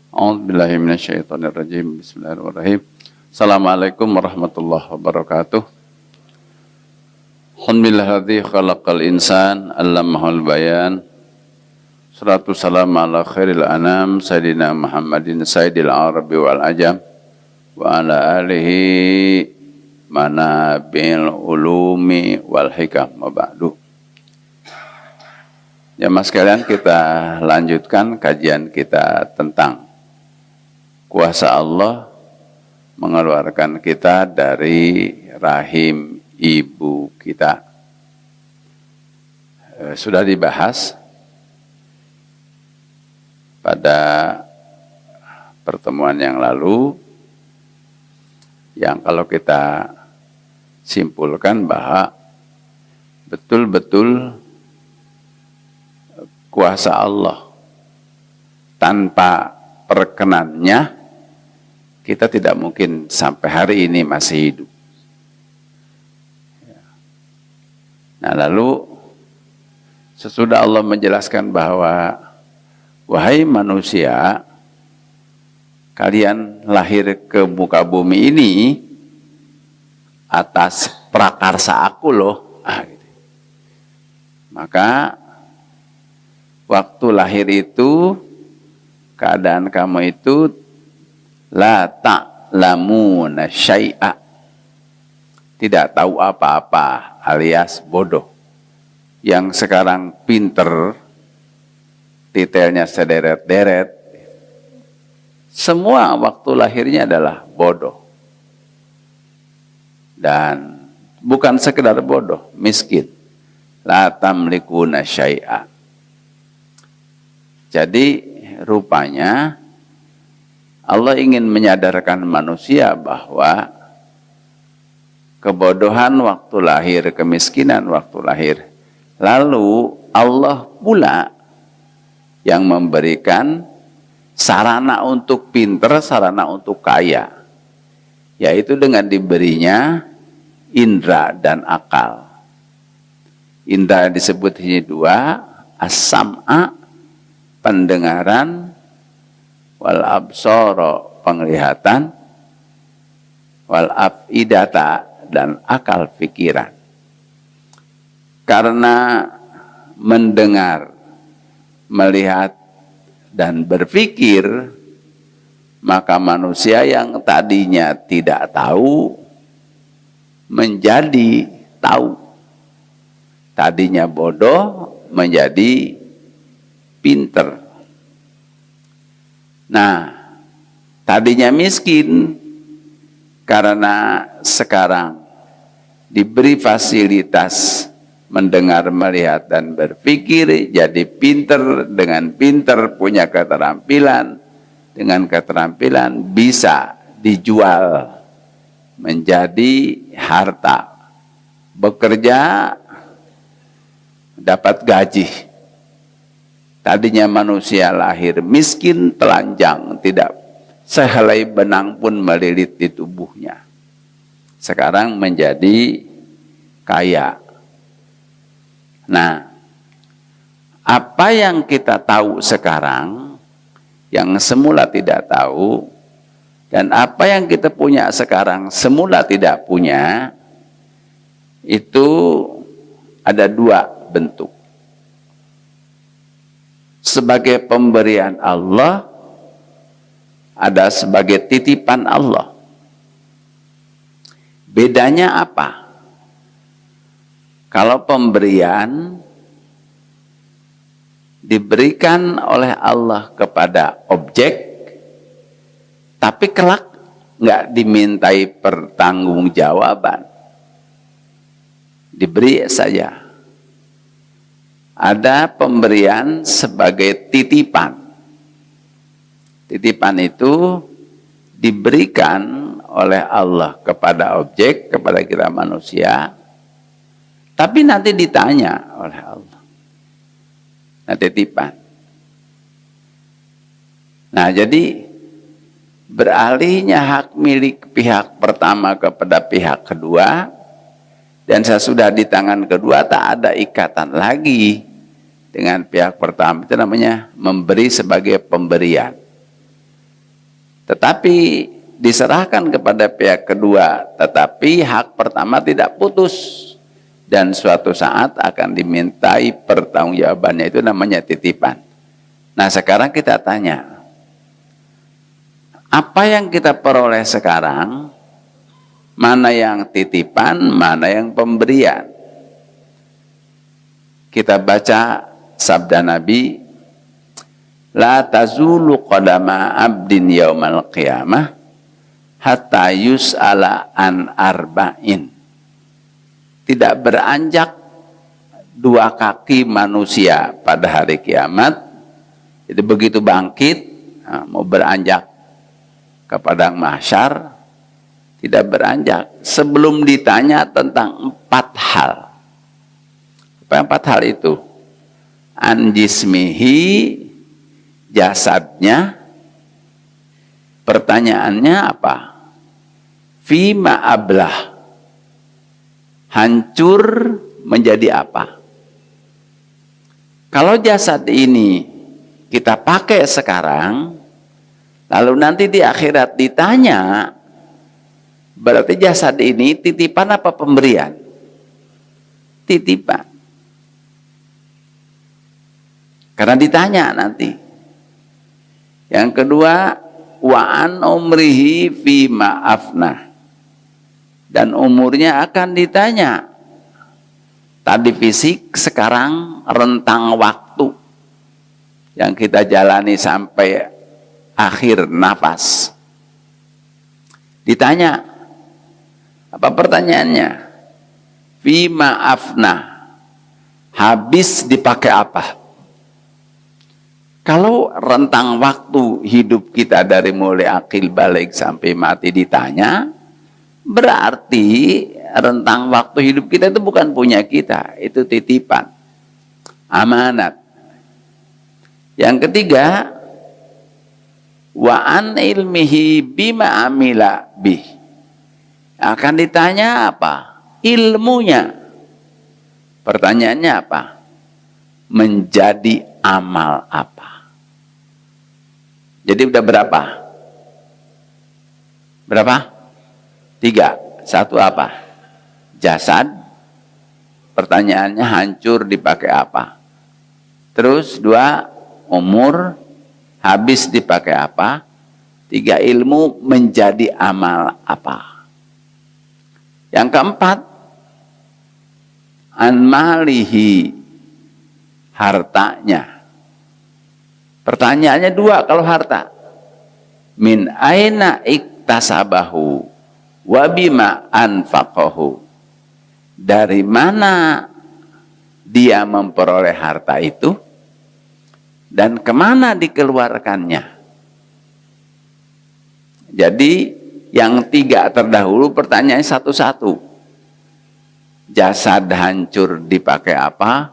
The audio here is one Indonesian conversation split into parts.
A'udzubillahi minasyaitonirrajim. Bismillahirrahmanirrahim. Assalamualaikum warahmatullahi wabarakatuh. Alhamdulillahilladzi khalaqal insan 'allamahul bayan. Shalatu wassalamu ala khairil anam sayyidina Muhammadin sayyidil arabi wal ajam wa ala alihi manabil ulumi wal hikam wa ba'du. Jamaah sekalian, kita lanjutkan kajian kita tentang kuasa Allah mengeluarkan kita dari rahim ibu kita. Sudah dibahas pada pertemuan yang lalu, yang kalau kita simpulkan bahwa betul-betul kuasa Allah tanpa perkenannya kita tidak mungkin sampai hari ini masih hidup. Nah, lalu sesudah Allah menjelaskan bahwa wahai manusia, kalian lahir ke muka bumi ini atas prakarsa aku loh. Gitu. Maka waktu lahir itu keadaan kamu itu la ta'lamuna syai'a, tidak tahu apa-apa alias bodoh. Yang sekarang pinter, titelnya sederet-deret, semua waktu lahirnya adalah bodoh. Dan bukan sekedar bodoh, miskin. La tamlikuna syai'a. Jadi rupanya Allah ingin menyadarkan manusia bahwa kebodohan waktu lahir, kemiskinan waktu lahir, lalu Allah pula yang memberikan sarana untuk pinter, sarana untuk kaya, yaitu dengan diberinya indra dan akal. Indra disebut ini dua, as-sam'a, pendengaran, wal absara, penglihatan, wal afidata, dan akal pikiran. Karena mendengar, melihat, dan berpikir, maka manusia yang tadinya tidak tahu menjadi tahu. Tadinya bodoh menjadi pinter. Nah, tadinya miskin karena sekarang diberi fasilitas mendengar, melihat, dan berpikir, jadi pinter. Dengan pinter punya keterampilan, dengan keterampilan bisa dijual menjadi harta, bekerja dapat gaji. Tadinya manusia lahir miskin, telanjang, tidak sehelai benang pun melilit di tubuhnya. Sekarang menjadi kaya. Nah, apa yang kita tahu sekarang, yang semula tidak tahu, dan apa yang kita punya sekarang semula tidak punya, itu ada dua bentuk. Sebagai pemberian Allah, ada sebagai titipan Allah. Bedanya apa? Kalau pemberian diberikan oleh Allah kepada objek, tapi kelak nggak dimintai pertanggungjawaban, diberi saja. Ada pemberian sebagai titipan. Titipan itu diberikan oleh Allah kepada objek, kepada kita manusia, tapi nanti ditanya oleh Allah. Nah, titipan. Nah, jadi beralihnya hak milik pihak pertama kepada pihak kedua, dan sesudah di tangan kedua tak ada ikatan lagi dengan pihak pertama, itu namanya memberi sebagai pemberian. Tetapi diserahkan kepada pihak kedua, tetapi hak pertama tidak putus. Dan suatu saat akan dimintai pertanggungjawabannya, itu namanya titipan. Nah sekarang kita tanya, apa yang kita peroleh sekarang, mana yang titipan, mana yang pemberian? Kita baca sabda Nabi, la tazulu qadama abdin yaumal qiyamah hatta yus'ala an arba'in. Tidak beranjak dua kaki manusia pada hari kiamat. Jadi begitu bangkit, mau beranjak ke padang mahsyar, tidak beranjak sebelum ditanya tentang 4 hal. Apa yang 4 hal itu? An jismihi, jasadnya. Pertanyaannya apa? Fima ablah, hancur menjadi apa? Kalau jasad ini kita pakai sekarang, lalu nanti di akhirat ditanya, berarti jasad ini titipan apa pemberian? Titipan. Karena ditanya nanti. Yang kedua, wa an umrihi fi ma'afnah. Dan umurnya akan ditanya. Tadi fisik, sekarang rentang waktu yang kita jalani sampai akhir nafas. Ditanya, apa pertanyaannya? Fi ma'afnah, habis dipakai apa? Kalau rentang waktu hidup kita dari mulai akil balik sampai mati ditanya, berarti rentang waktu hidup kita itu bukan punya kita, itu titipan, amanat. Yang ketiga, wa an ilmihi bima amila bih. Akan ditanya apa? Ilmunya. Pertanyaannya apa? Menjadi amal apa? Jadi udah berapa? Berapa? 3. 1 apa? Jasad. Pertanyaannya hancur dipakai apa? Terus 2, umur, habis dipakai apa? 3, ilmu, menjadi amal apa? Yang keempat, an malihi, hartanya. Pertanyaannya 2 kalau harta. Min aina iktasabahu wa bima anfaqahu. Dari mana dia memperoleh harta itu dan kemana dikeluarkannya. Jadi yang 3 terdahulu pertanyaannya satu-satu. Jasad hancur dipakai apa?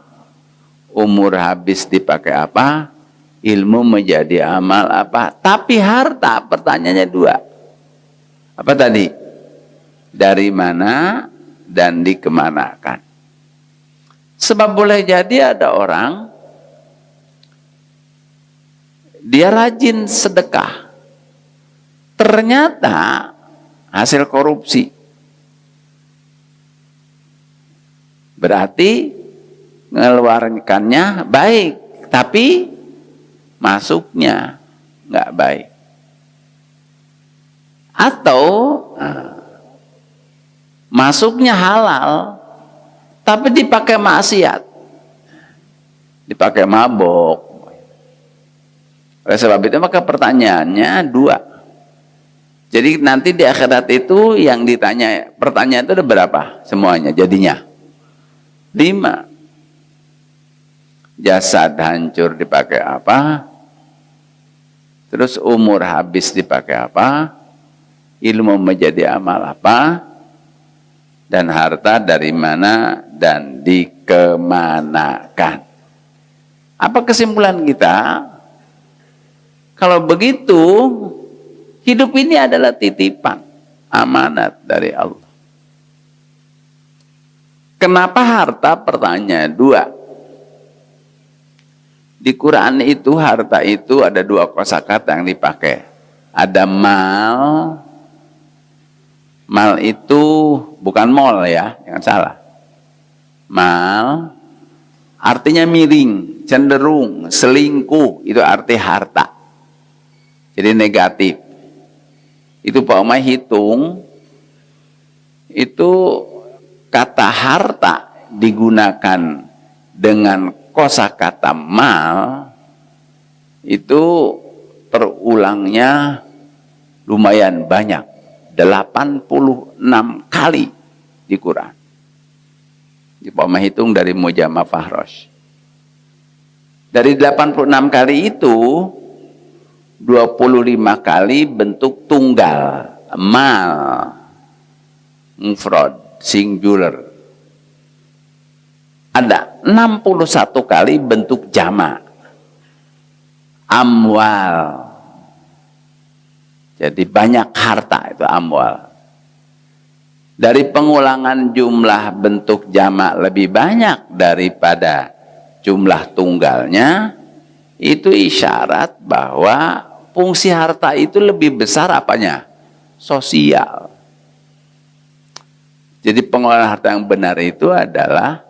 Umur habis dipakai apa? Ilmu menjadi amal apa? Tapi harta pertanyaannya 2. Apa tadi? Dari mana dan dikemanakan. Sebab boleh jadi ada orang, dia rajin sedekah, ternyata hasil korupsi. Berarti mengeluarkannya baik, tapi masuknya nggak baik. Atau masuknya halal, tapi dipakai maksiat, dipakai mabok. Oleh sebab itu maka pertanyaannya 2. Jadi nanti di akhirat itu yang ditanya, pertanyaan itu ada berapa semuanya jadinya? 5. Jasad hancur dipakai apa? Terus umur habis dipakai apa? Ilmu menjadi amal apa? Dan harta dari mana dan dikemanakan. Apa kesimpulan kita? Kalau begitu, hidup ini adalah titipan, amanat dari Allah. Kenapa harta? Pertanyaan 2. Di Quran itu harta itu ada 2 kosakata yang dipakai. Ada mal. Mal itu bukan mall ya, jangan salah. Mal artinya miring, cenderung, selingkuh, itu arti harta. Jadi negatif. Itu Pak Umay hitung, itu kata harta digunakan dengan kosakata mal, itu terulangnya lumayan banyak, 86 kali di Quran. Di Pak Umay hitung dari Mujamah Fahrosh. Dari 86 kali itu 25 kali bentuk tunggal, mal, mufrad, singular. Ada 61 kali bentuk jamak, amwal. Jadi banyak harta itu amwal. Dari pengulangan jumlah bentuk jamak lebih banyak daripada jumlah tunggalnya, itu isyarat bahwa fungsi harta itu lebih besar apanya? Sosial. Jadi pengelolaan harta yang benar itu adalah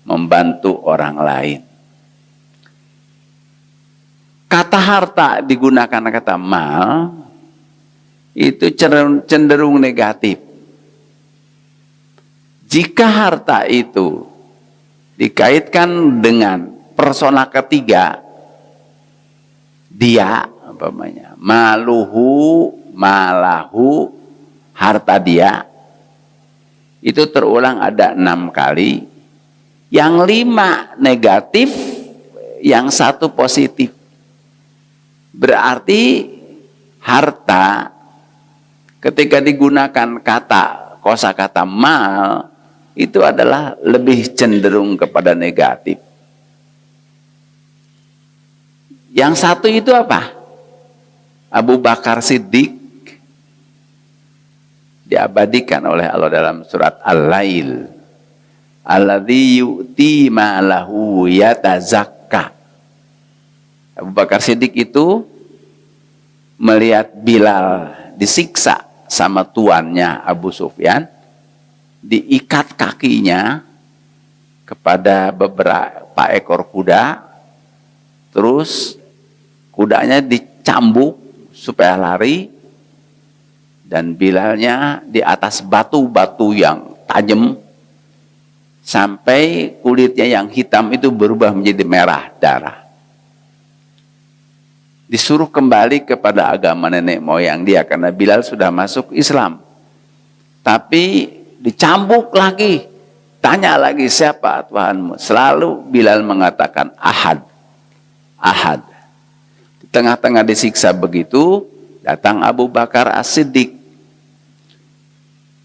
membantu orang lain. Kata harta digunakan kata mal itu cenderung negatif. Jika harta itu dikaitkan dengan persona ketiga, dia, umpamanya, maluhu, malahu, harta dia, itu terulang ada 6 kali, yang 5 negatif, yang 1 positif. Berarti harta ketika digunakan kosakata mal itu adalah lebih cenderung kepada negatif. Yang 1 itu apa? Abu Bakar Siddiq diabadikan oleh Allah dalam surat Al-Lail. Alladzi yu'ti ma'lahu yatazakka. Abu Bakar Siddiq itu melihat Bilal disiksa sama tuannya Abu Sufyan, diikat kakinya kepada beberapa ekor kuda, terus kudanya dicambuk supaya lari, dan Bilalnya di atas batu-batu yang tajam sampai kulitnya yang hitam itu berubah menjadi merah darah. Disuruh kembali kepada agama nenek moyang dia karena Bilal sudah masuk Islam. Tapi dicambuk lagi, tanya lagi siapa Tuhanmu. Selalu Bilal mengatakan Ahad, Ahad. Di tengah-tengah disiksa begitu, datang Abu Bakar As-Siddiq.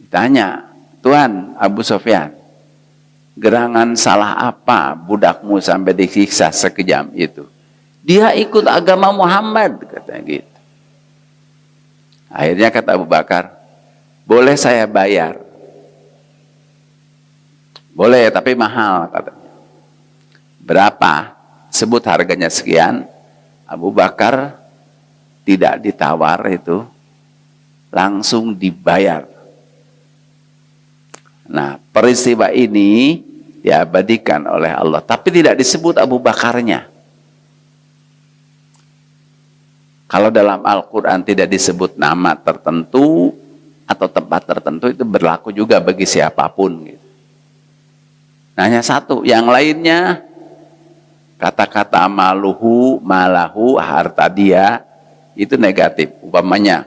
Ditanya, Tuhan Abu Sufyan, gerangan salah apa budakmu sampai disiksa sekejam itu? Dia ikut agama Muhammad, katanya gitu. Akhirnya kata Abu Bakar, boleh saya bayar? Boleh, tapi mahal, katanya. Berapa? Sebut harganya sekian. Abu Bakar tidak ditawar itu, langsung dibayar. Nah, peristiwa ini diabadikan oleh Allah, tapi tidak disebut Abu Bakarnya. Kalau dalam Al-Quran tidak disebut nama tertentu atau tempat tertentu, itu berlaku juga bagi siapapun. Gitu. Nah, hanya 1. Yang lainnya, kata-kata maluhu, malahu, harta dia, itu negatif. Umpamanya,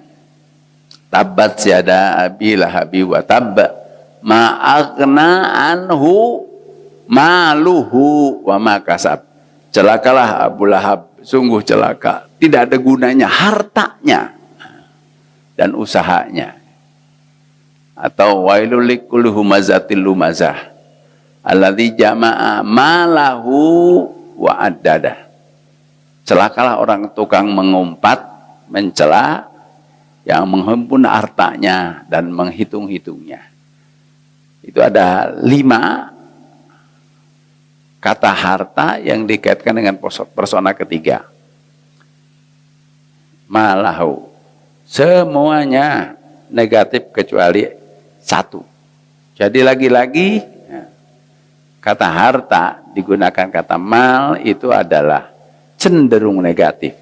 tabat syada abi lahabi wa tabba, ma'agna anhu maluhu wa makasab. Celakalah Abu Lahab, sungguh celaka. Tidak ada gunanya hartanya dan usahanya. Atau wailul likulli humazatil lumazah alladzi jama'a malahu wa addada. Celakalah orang tukang mengumpat, mencela, yang menghimpun hartanya dan menghitung-hitungnya. Itu ada 5 kata harta yang dikaitkan dengan persona ketiga. Malahu. Semuanya negatif kecuali satu. Jadi lagi-lagi kata harta digunakan kata mal itu adalah cenderung negatif.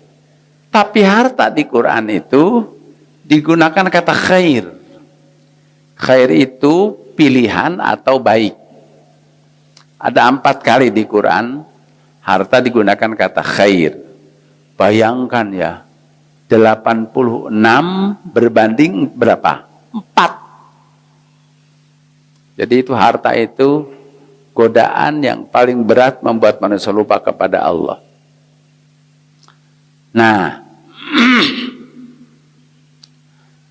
Tapi harta di Quran itu digunakan kata khair. Khair itu pilihan atau baik. Ada 4 kali di Quran harta digunakan kata khair. Bayangkan ya, 86 berbanding berapa? 4. Jadi itu harta itu godaan yang paling berat membuat manusia lupa kepada Allah. Nah,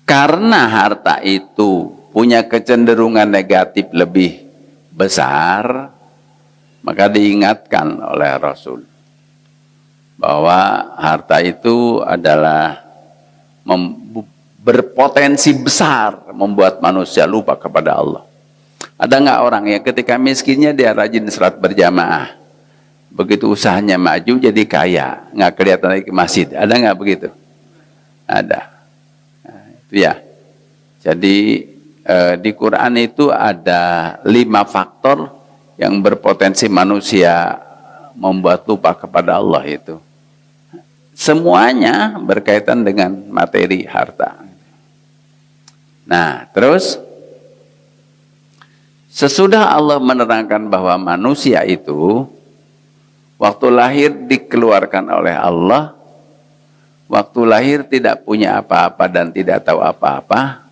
karena harta itu punya kecenderungan negatif lebih besar, maka diingatkan oleh Rasul bahwa harta itu adalah berpotensi besar membuat manusia lupa kepada Allah. Ada nggak orang yang ketika miskinnya dia rajin salat berjamaah, begitu usahanya maju jadi kaya, nggak kelihatan lagi ke masjid? Ada nggak begitu? Ada. Nah, itu ya. Jadi di Quran itu ada 5 faktor yang berpotensi manusia membuat lupa kepada Allah itu. Semuanya berkaitan dengan materi harta. Nah, terus sesudah Allah menerangkan bahwa manusia itu waktu lahir dikeluarkan oleh Allah, waktu lahir tidak punya apa-apa dan tidak tahu apa-apa,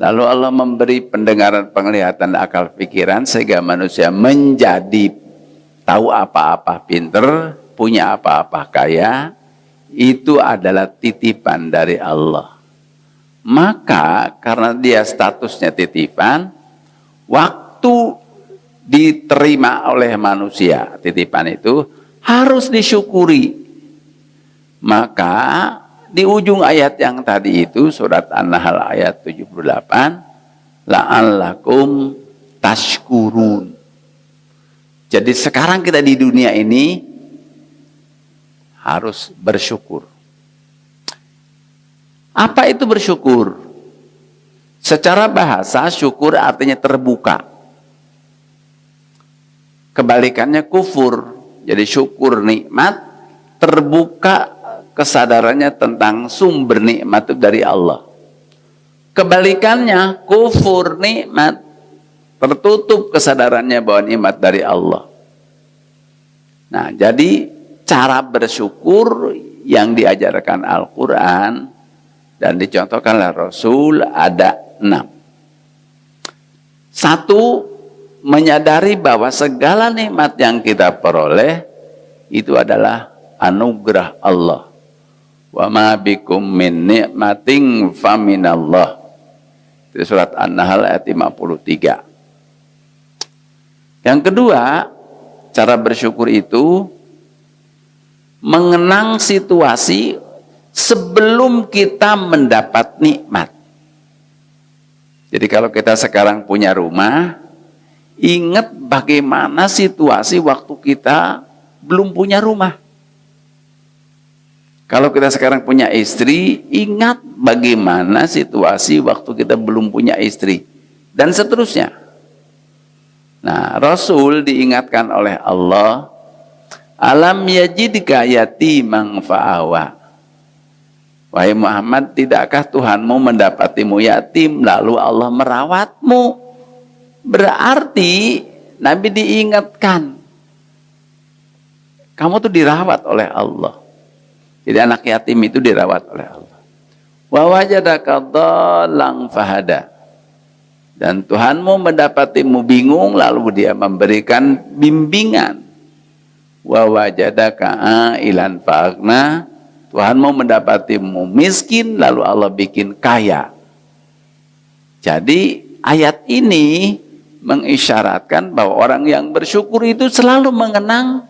lalu Allah memberi pendengaran, penglihatan, akal, pikiran sehingga manusia menjadi tahu apa-apa, pinter, punya apa-apa, kaya. Itu adalah titipan dari Allah. Maka karena dia statusnya titipan, waktu diterima oleh manusia titipan itu harus disyukuri. Maka di ujung ayat yang tadi itu surat An-Nahl ayat 78, la'allakum tashkurun. Jadi sekarang kita di dunia ini harus bersyukur. Apa itu bersyukur? Secara bahasa syukur artinya terbuka. Kebalikannya kufur. Jadi syukur nikmat, terbuka kesadarannya tentang sumber nikmat itu dari Allah. Kebalikannya kufur nikmat, tertutup kesadarannya bahwa nikmat dari Allah. Nah, jadi cara bersyukur yang diajarkan Al-Quran dan dicontohkan oleh Rasul ada 6. 1, menyadari bahwa segala nikmat yang kita peroleh itu adalah anugerah Allah. Wa ma bikum min nikmatin faminallah. Itu surat An-Nahl ayat 53. Yang kedua, cara bersyukur itu mengenang situasi sebelum kita mendapat nikmat. Jadi kalau kita sekarang punya rumah, ingat bagaimana situasi waktu kita belum punya rumah. Kalau kita sekarang punya istri, ingat bagaimana situasi waktu kita belum punya istri. Dan seterusnya. Nah, Rasul diingatkan oleh Allah, alam yajidka yatiman fa'awa. Wahai Muhammad, tidakkah Tuhanmu mendapatimu yatim lalu Allah merawatmu? Berarti Nabi diingatkan, kamu tuh dirawat oleh Allah. Jadi anak yatim itu dirawat oleh Allah. Wa wajadaka dhallan fahada. Dan Tuhanmu mendapatimu bingung lalu dia memberikan bimbingan. Wa wajadaka ailan fa'agna. Tuhanmu mendapatimu miskin lalu Allah bikin kaya. Jadi ayat ini mengisyaratkan bahwa orang yang bersyukur itu selalu mengenang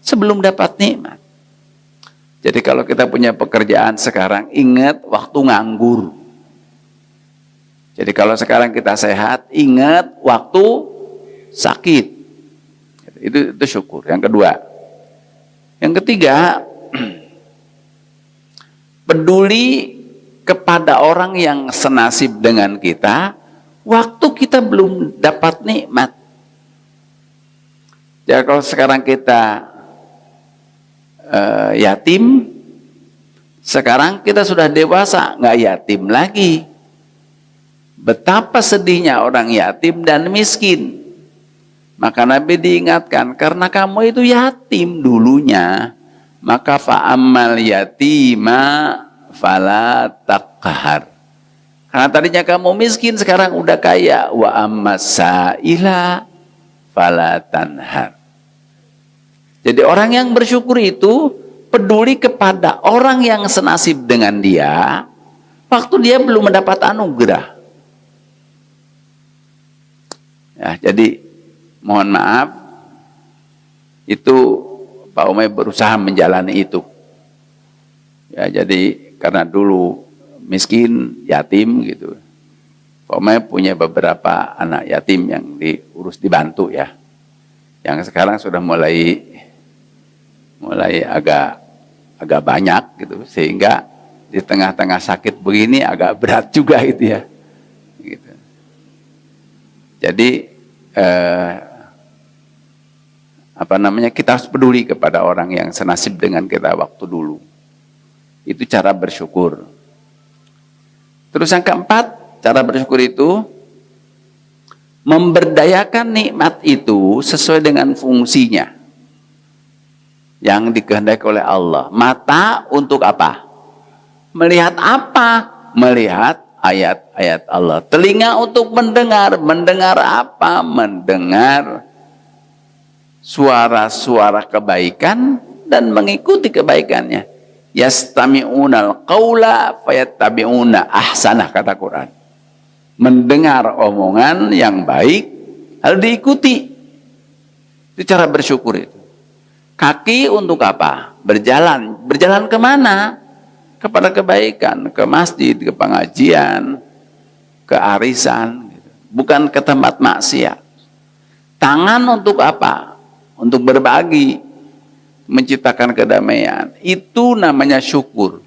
sebelum dapat nikmat. Jadi kalau kita punya pekerjaan sekarang, ingat waktu nganggur. Jadi kalau sekarang kita sehat, ingat waktu sakit. Itu syukur. Yang kedua. Yang ketiga, peduli kepada orang yang senasib dengan kita waktu kita belum dapat nikmat. Ya kalau sekarang kita yatim, sekarang kita sudah dewasa, nggak yatim lagi. Betapa sedihnya orang yatim dan miskin. Maka Nabi diingatkan, karena kamu itu yatim dulunya, maka fa'ammal yatima fala taqhar. Karena tadinya kamu miskin, sekarang udah kaya. Wa ammas sa'ila fala tanhar. Jadi orang yang bersyukur itu peduli kepada orang yang senasib dengan dia waktu dia belum mendapat anugerah. Ya, jadi mohon maaf, itu Pak Umay berusaha menjalani itu. Ya, jadi karena dulu miskin, yatim gitu. Pak Umay punya beberapa anak yatim yang diurus, dibantu ya. Yang sekarang sudah mulai agak banyak gitu, sehingga di tengah-tengah sakit begini agak berat juga gitu ya. Gitu. Jadi kita harus peduli kepada orang yang senasib dengan kita waktu dulu. Itu cara bersyukur. Terus yang keempat, cara bersyukur itu memberdayakan nikmat itu sesuai dengan fungsinya yang dikehendaki oleh Allah. Mata untuk apa? Melihat apa? Melihat ayat-ayat Allah. Telinga untuk mendengar. Mendengar apa? Mendengar suara-suara kebaikan dan mengikuti kebaikannya. Yastami'unal qawla fayattabi'una ahsanah, kata Quran. Mendengar omongan yang baik lalu diikuti. Itu cara bersyukur itu. Kaki untuk apa? Berjalan. Berjalan kemana? Kepada kebaikan, ke masjid, ke pengajian, ke arisan, bukan ke tempat maksiat. Tangan untuk apa? Untuk berbagi, menciptakan kedamaian. Itu namanya syukur.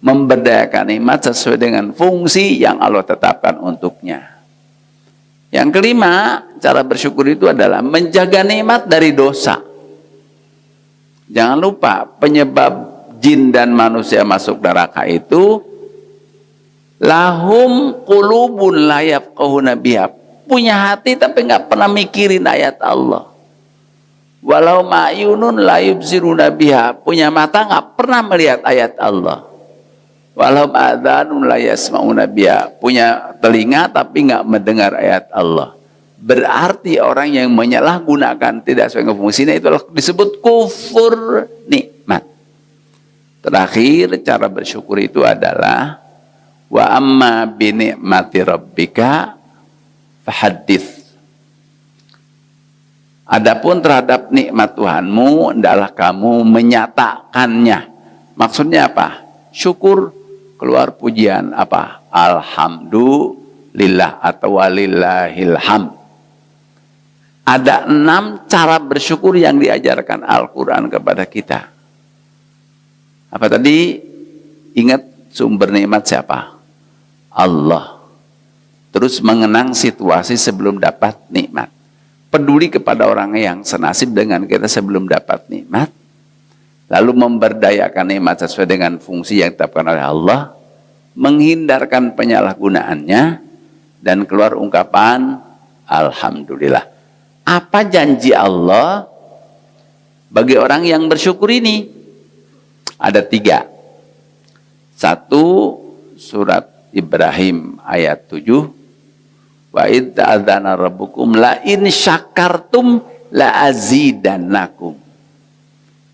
Memberdayakan nikmat sesuai dengan fungsi yang Allah tetapkan untuknya. Yang kelima, cara bersyukur itu adalah menjaga nikmat dari dosa. Jangan lupa, penyebab jin dan manusia masuk neraka itu lahum qulubun la yafqahuna biha, punya hati tapi nggak pernah mikirin ayat Allah. Walau ma'yunun la yubsiruna biha, punya mata nggak pernah melihat ayat Allah. Walau adhanun la yasma'una biha, punya telinga tapi nggak mendengar ayat Allah. Berarti orang yang menyalahgunakan tidak sesuai dengan fungsinya itu disebut kufur nikmat. Terakhir, cara bersyukur itu adalah wa amma bi ni'mati rabbika fahaddits. Adapun terhadap nikmat Tuhanmu, hendaklah kamu menyatakannya. Maksudnya apa? Syukur, keluar pujian apa? Alhamdulillah atau walillahil hamd. Ada 6 cara bersyukur yang diajarkan Al-Quran kepada kita. Apa tadi? Ingat sumber nikmat siapa? Allah. Terus mengenang situasi sebelum dapat nikmat. Peduli kepada orang yang senasib dengan kita sebelum dapat nikmat. Lalu memberdayakan nikmat sesuai dengan fungsi yang ditetapkan oleh Allah. Menghindarkan penyalahgunaannya. Dan keluar ungkapan Alhamdulillah. Apa janji Allah bagi orang yang bersyukur ini? Ada 3. 1, surat Ibrahim ayat 7. Wa idh ta'adzana rabbukum la in syakartum la azidannakum.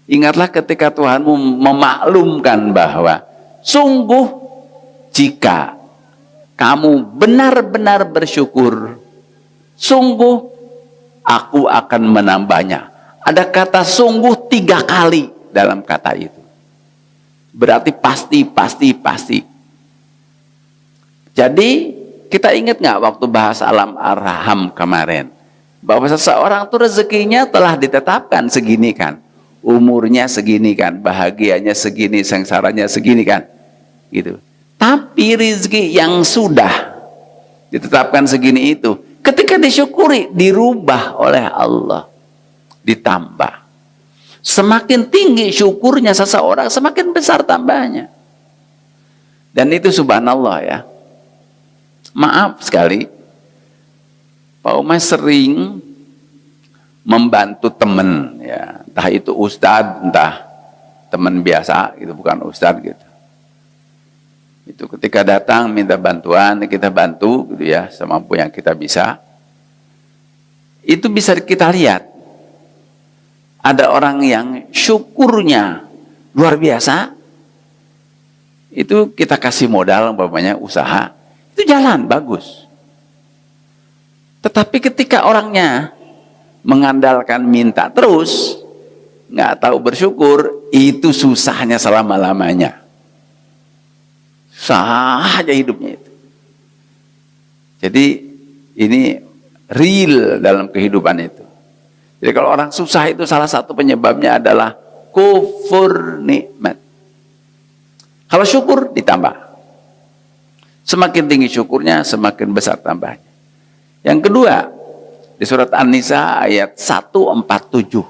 Ingatlah ketika Tuhanmu memaklumkan bahwa sungguh jika kamu benar-benar bersyukur, sungguh aku akan menambahnya. Ada kata sungguh 3 kali dalam kata itu. Berarti pasti. Jadi kita ingat nggak waktu bahas alam arham kemarin, bahwa seseorang itu rezekinya telah ditetapkan segini kan, umurnya segini kan, bahagianya segini, sengsaranya segini kan, gitu. Tapi rizki yang sudah ditetapkan segini itu, ketika disyukuri, dirubah oleh Allah, ditambah. Semakin tinggi syukurnya seseorang, semakin besar tambahnya. Dan itu subhanallah ya. Maaf sekali, Pak Umar sering membantu teman, ya, entah itu ustadz, entah teman biasa, itu bukan ustadz gitu. Itu ketika datang minta bantuan, kita bantu gitu ya, semampu yang kita bisa. Itu bisa kita lihat. Ada orang yang syukurnya luar biasa, itu kita kasih modal, umpamanya usaha, itu jalan, bagus. Tetapi ketika orangnya mengandalkan minta terus, nggak tahu bersyukur, itu susahnya selama-lamanya. Susah aja hidupnya itu. Jadi ini real dalam kehidupan itu. Jadi kalau orang susah itu salah satu penyebabnya adalah kufur nikmat. Kalau syukur ditambah. Semakin tinggi syukurnya, semakin besar tambahnya. Yang kedua, di surat An-Nisa ayat 147.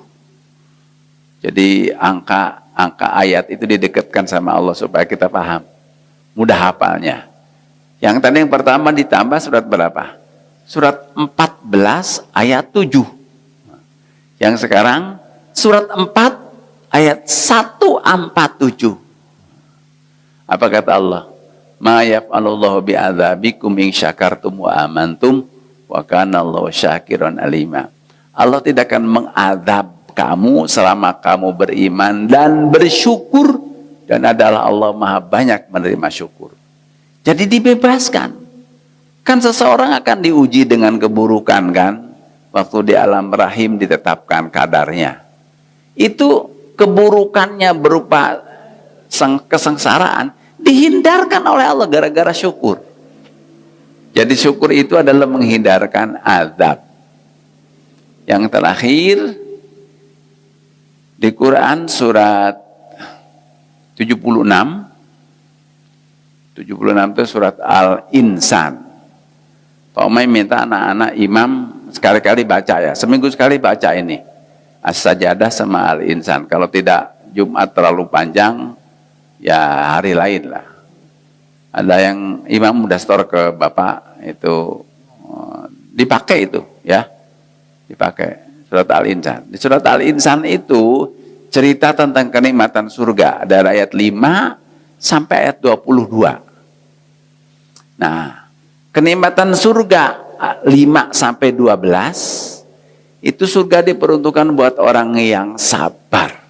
Jadi angka ayat itu didekatkan sama Allah supaya kita paham. Mudah hafalnya. Yang tadi yang pertama ditambah surat berapa? Surat 14 ayat 7. Yang sekarang surat 4 ayat 147. Apa kata Allah? Ma yaf'alullahu bi'adzabikum in syakartum wa amantum wa kana Allahu syakiran alima. Allah tidak akan mengadab kamu selama kamu beriman dan bersyukur, dan adalah Allah Maha banyak menerima syukur. Jadi dibebaskan. Kan seseorang akan diuji dengan keburukan kan? Waktu di alam rahim ditetapkan kadarnya. Itu keburukannya berupa kesengsaraan dihindarkan oleh Allah gara-gara syukur. Jadi syukur itu adalah menghindarkan azab. Yang terakhir di Quran surat 76 itu surat Al-Insan. Pak Umay minta anak-anak imam sekali-kali baca ya, seminggu sekali baca ini As-Sajadah sama Al-Insan. Kalau tidak Jumat terlalu panjang, ya hari lain lah. Ada yang imam udah store ke bapak, itu dipakai itu ya, dipakai surat Al-Insan. Di surat Al-Insan itu cerita tentang kenikmatan surga, ada ayat 5 sampai ayat 22. Nah, kenikmatan surga 5 sampai 12 itu surga diperuntukkan buat orang yang sabar.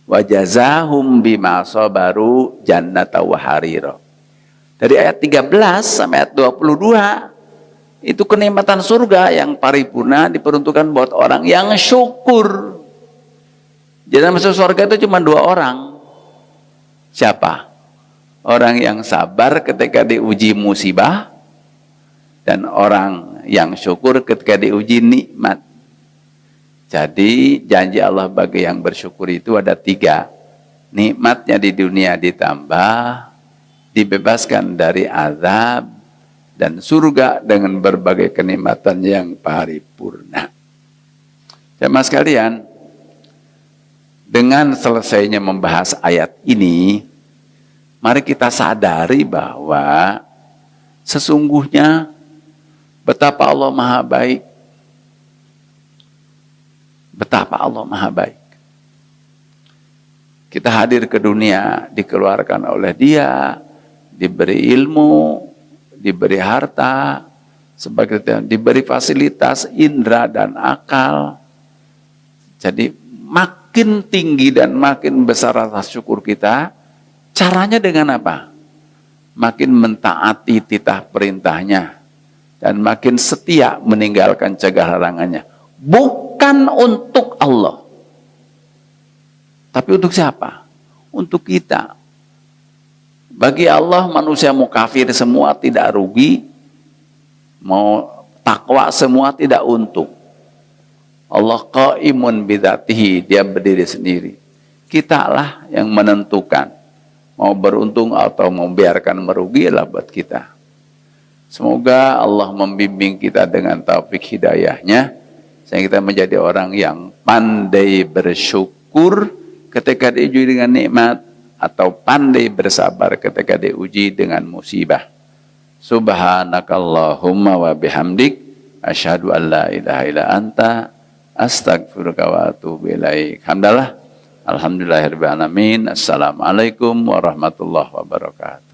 Wa jazahum bima sabaru jannata wa harira. Dari ayat 13 sampai ayat 22 itu kenikmatan surga yang paripurna diperuntukkan buat orang yang syukur. Jadi masuk surga itu cuma 2 orang. Siapa? Orang yang sabar ketika diuji musibah, dan orang yang syukur ketika diuji nikmat. Jadi janji Allah bagi yang bersyukur itu ada 3. Nikmatnya di dunia ditambah, dibebaskan dari azab, dan surga dengan berbagai kenikmatan yang paripurna. Jemaah sekalian, dengan selesainya membahas ayat ini, mari kita sadari bahwa sesungguhnya betapa Allah Maha baik. Betapa Allah Maha baik. Kita hadir ke dunia dikeluarkan oleh Dia, diberi ilmu, diberi harta, diberi fasilitas indera dan akal. Jadi makin tinggi dan makin besar rasa syukur kita. Caranya dengan apa? Makin mentaati titah perintahnya dan makin setia meninggalkan cegah larangannya. Bukan untuk Allah, tapi untuk siapa? Untuk kita. Bagi Allah manusia mau kafir semua tidak rugi, mau takwa semua tidak untung. Allah qaimun bidzatihi, Dia berdiri sendiri. Kita lah yang menentukan mau beruntung atau mau biarkan merugi lah buat kita. Semoga Allah membimbing kita dengan taufik hidayahnya, sehingga kita menjadi orang yang pandai bersyukur ketika diuji dengan nikmat, atau pandai bersabar ketika diuji dengan musibah. Subhanakallahumma wa bihamdik, asyhadu an la ilaha illa anta, astaghfiruka wa atubu ilaik. Alhamdulillahirabbil alamin. Assalamualaikum warahmatullahi wabarakatuh.